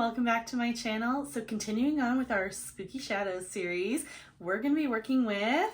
welcome back to my channel. So continuing on with our Spooky Shadows series, we're going to be working with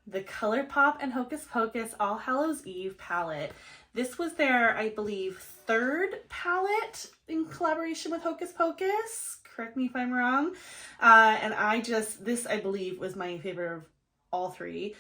the Colourpop and Hocus Pocus All Hallows Eve palette. This was their, I believe, third palette in collaboration with Hocus Pocus. Correct me if I'm wrong. And this I believe was my favorite of all three.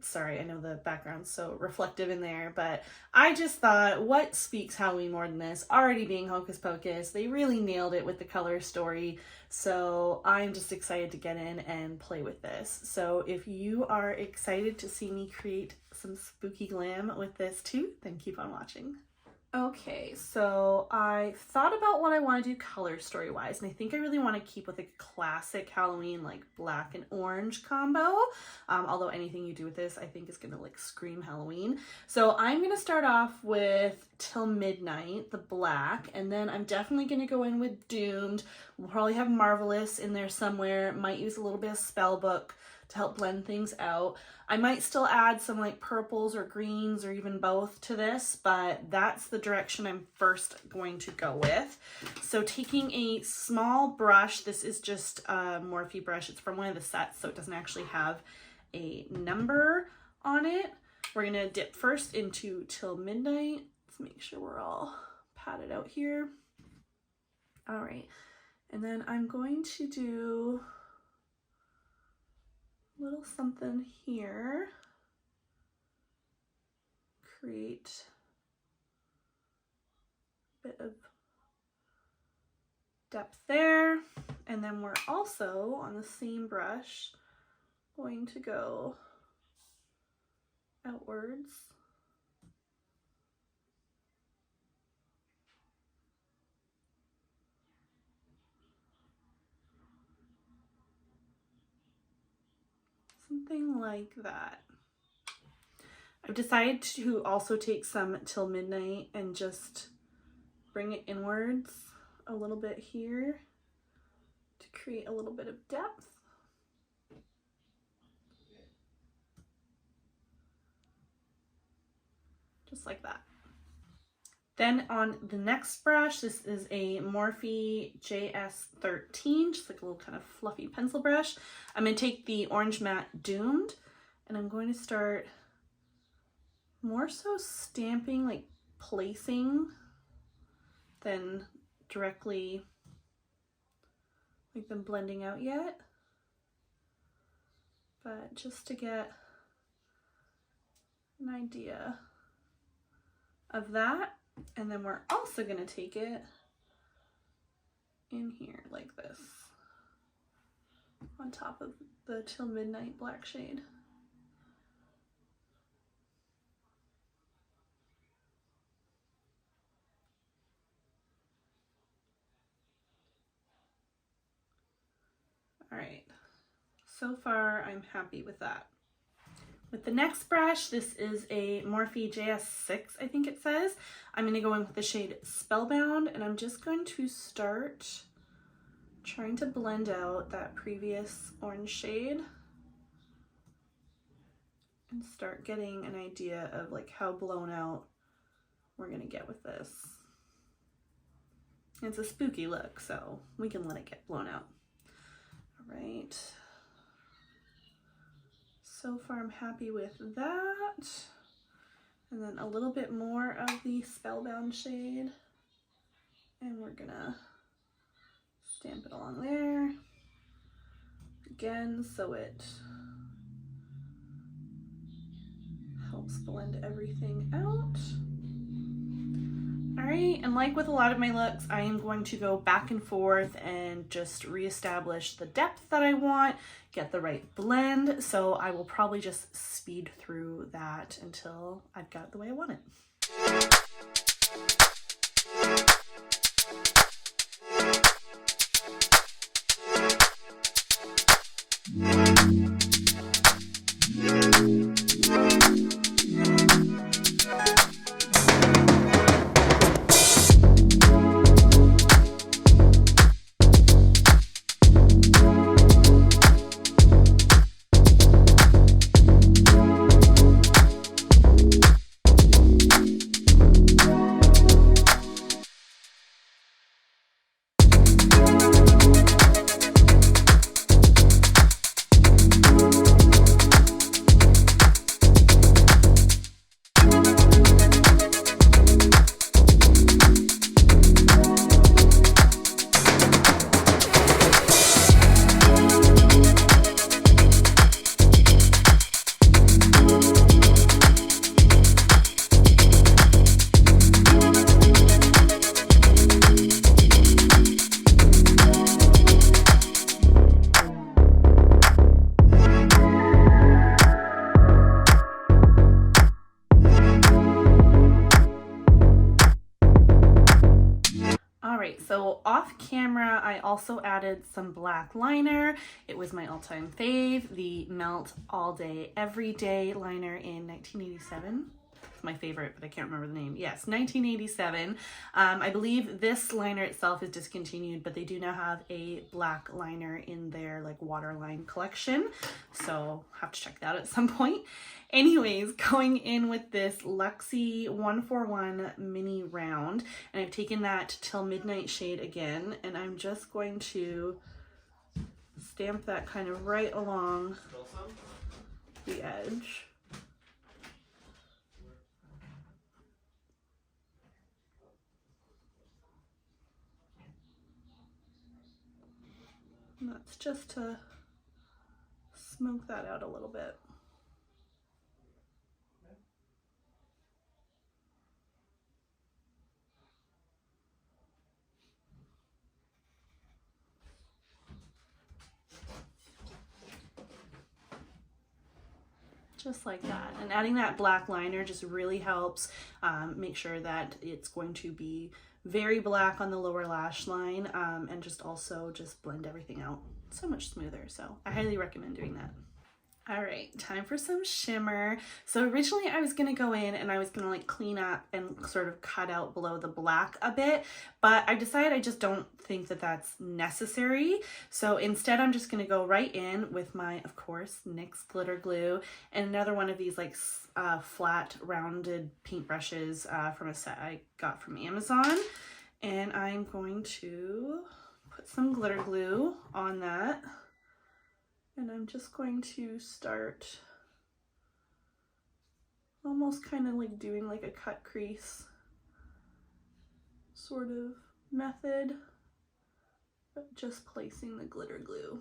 Sorry, I know the background's so reflective in there, but I just thought, what speaks Halloween more than this? Already being Hocus Pocus, they really nailed it with the color story. So I'm just excited to get in and play with this. So if you are excited to see me create some spooky glam with this too, then keep on watching. Okay, so I thought about what I want to do color story wise, and I think I really want to keep with a classic Halloween like black and orange combo, although anything you do with this I think is going to like scream Halloween. So I'm going to start off with Till Midnight, the black, and then I'm definitely going to go in with Doomed. We'll probably have Marvelous in there somewhere, might use a little bit of Spellbook to help blend things out. I might still add some like purples or greens or even both to this, but that's the direction I'm first going to go with. So taking a small brush, this is just a Morphe brush. It's from one of the sets, so it doesn't actually have a number on it. We're gonna dip first into Till Midnight. Let's make sure we're all patted out here. All right, and then I'm going to do little something here, create a bit of depth there, and then we're also on the same brush going to go outwards. Something like that. I've decided to also take some Till Midnight and just bring it inwards a little bit here to create a little bit of depth. Just like that. Then on the next brush, this is a Morphe JS13, just like a little kind of fluffy pencil brush. I'm going to take the Orange Matte Doomed, and I'm going to start more so stamping, like placing, than directly like them blending out yet. But just to get an idea of that. And then we're also going to take it in here like this on top of the Till Midnight black shade. All right, so far I'm happy with that. With the next brush, this is a Morphe JS6, I think it says. I'm going to go in with the shade Spellbound, and I'm just going to start trying to blend out that previous orange shade and start getting an idea of like how blown out we're going to get with this. It's a spooky look, so we can let it get blown out. All right. So far I'm happy with that. And then a little bit more of the Spellbound shade. And we're gonna stamp it along there. Again, so it helps blend everything out. All right, and like with a lot of my looks, I am going to go back and forth and just reestablish the depth that I want, get the right blend. So I will probably just speed through that until I've got it the way I want it. camera. I also added some black liner. It was my all-time fave, the Melt All Day Every Day liner in 1987. It's my favorite, but I can't remember the name. Yes, 1987. I believe this liner itself is discontinued, but they do now have a black liner in their like waterline collection. So have to check that out at some point. Anyways, going in with this Luxie 141 mini round, and I've taken that Till Midnight shade again, and I'm just going to stamp that kind of right along the edge. And that's just to smoke that out a little bit. Just like that. And adding that black liner just really helps make sure that it's going to be very black on the lower lash line, and just also just blend everything out so much smoother. So I highly recommend doing that. All right, time for some shimmer. So originally I was gonna go in and I was gonna like clean up and sort of cut out below the black a bit, but I decided I just don't think that that's necessary. So instead I'm just gonna go right in with my, of course, NYX glitter glue and another one of these like flat rounded paintbrushes from a set I got from Amazon. And I'm going to put some glitter glue on that. And I'm just going to start almost kind of like doing like a cut crease sort of method, but just placing the glitter glue.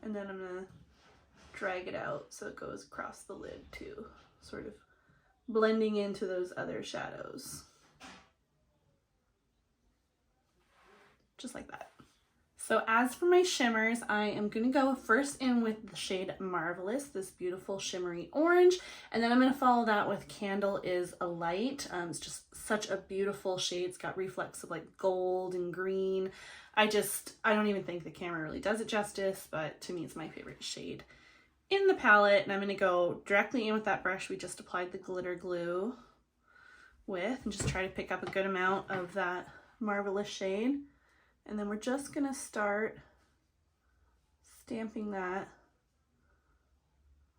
And then I'm gonna drag it out so it goes across the lid too, sort of blending into those other shadows. Just like that. So as for my shimmers, I am going to go first in with the shade Marvelous, this beautiful shimmery orange, and then I'm going to follow that with Candle is a Light. It's just such a beautiful shade. It's got reflex of like gold and green. I don't even think the camera really does it justice, but to me it's my favorite shade in the palette. And I'm going to go directly in with that brush we just applied the glitter glue with and just try to pick up a good amount of that Marvelous shade. And then we're just gonna start stamping that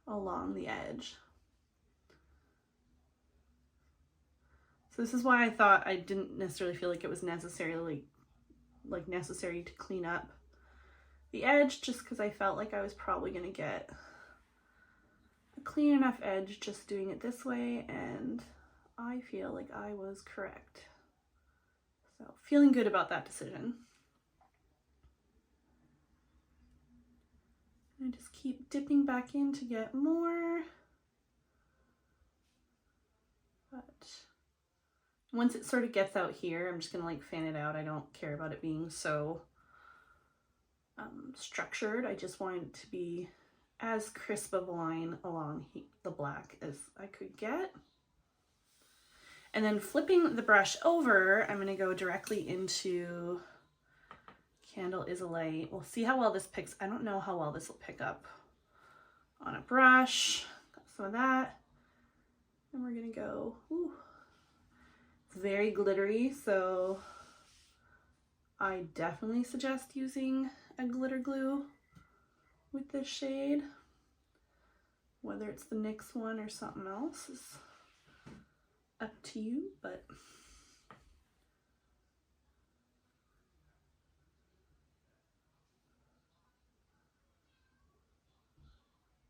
along the edge. So this is why I thought I didn't necessarily feel like it was necessarily necessary to clean up the edge, just because I felt like I was probably gonna get a clean enough edge just doing it this way, and I feel like I was correct. So feeling good about that decision. I just keep dipping back in to get more. But once it sort of gets out here, I'm just gonna like fan it out. I don't care about it being so structured. I just want it to be as crisp of a line along the black as I could get. And then flipping the brush over, I'm gonna go directly into Candle is a Light. We'll see how well this picks. I don't know how well this will pick up on a brush. Got some of that. And we're gonna go, ooh, it's very glittery, so I definitely suggest using a glitter glue with this shade. Whether it's the NYX one or something else is up to you, but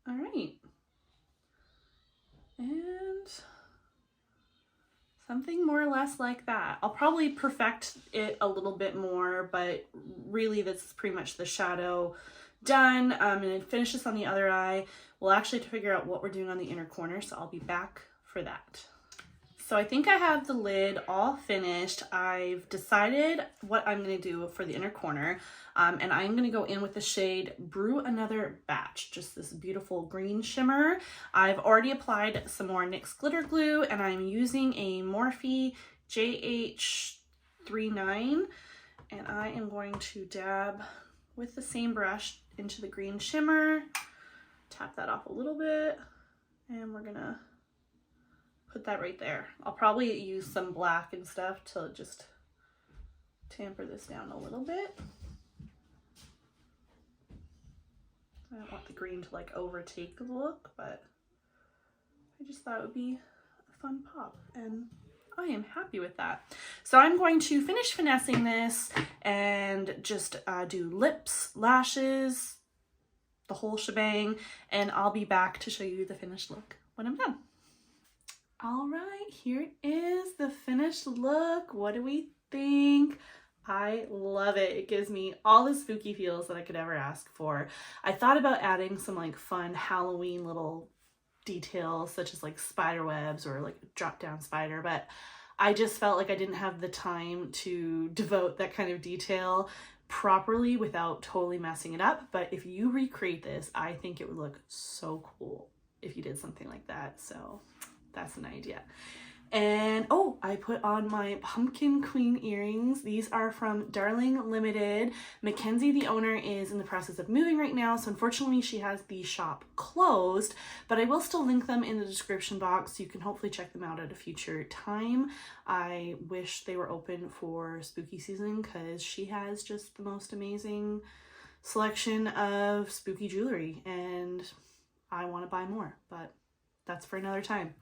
all right. And something more or less like that. I'll probably perfect it a little bit more, but really this is pretty much the shadow done. And then finish this on the other eye. We'll actually have to figure out what we're doing on the inner corner, so I'll be back for that. So I think I have the lid all finished. I've decided what I'm going to do for the inner corner, and I'm going to go in with the shade Brew Another Batch, just this beautiful green shimmer. I've already applied some more NYX glitter glue, and I'm using a Morphe JH 39, and I am going to dab with the same brush into the green shimmer, tap that off a little bit, and we're gonna put that right there. I'll probably use some black and stuff to just tamper this down a little bit. I don't want the green to like overtake the look, but I just thought it would be a fun pop, and I am happy with that. So I'm going to finish finessing this and just do lips, lashes, the whole shebang, and I'll be back to show you the finished look when I'm done. All right, here is the finished look. What do we think? I love it. It gives me all the spooky feels that I could ever ask for. I thought about adding some like fun Halloween little details such as like spider webs or like a drop down spider, but I just felt like I didn't have the time to devote that kind of detail properly without totally messing it up. But if you recreate this, I think it would look so cool if you did something like that. So that's an idea. And oh, I put on my pumpkin queen earrings. These are from Darling Ltd. Mackenzie, the owner, is in the process of moving right now, so unfortunately she has the shop closed, but I will still link them in the description box so you can hopefully check them out at a future time. I wish they were open for spooky season because she has just the most amazing selection of spooky jewelry and I want to buy more, but that's for another time.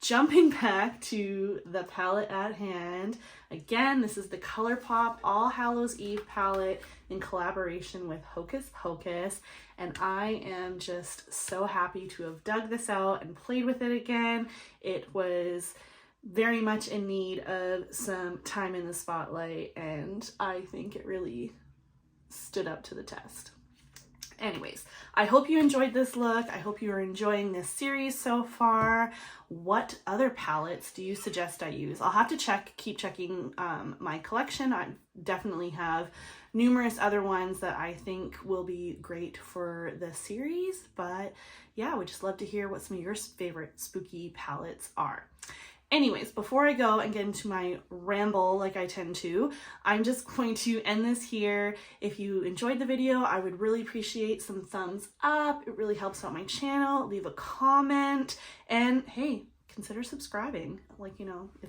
Jumping back to the palette at hand, again, this is the Colourpop All Hallows Eve palette in collaboration with Hocus Pocus, and I am just so happy to have dug this out and played with it again. It was very much in need of some time in the spotlight, and I think it really stood up to the test. Anyways, I hope you enjoyed this look. I hope you are enjoying this series so far. What other palettes do you suggest I use? I'll have to keep checking my collection. I definitely have numerous other ones that I think will be great for the series, but yeah, I would just love to hear what some of your favorite spooky palettes are. Anyways, before I go and get into my ramble like I tend to, I'm just going to end this here. If you enjoyed the video, I would really appreciate some thumbs up. It really helps out my channel. Leave a comment, and hey, consider subscribing. Like, you know, if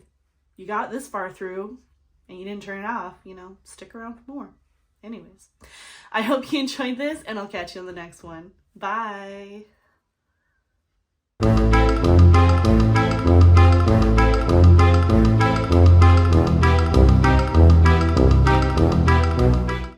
you got this far through and you didn't turn it off, you know, stick around for more. Anyways, I hope you enjoyed this, and I'll catch you on the next one. Bye.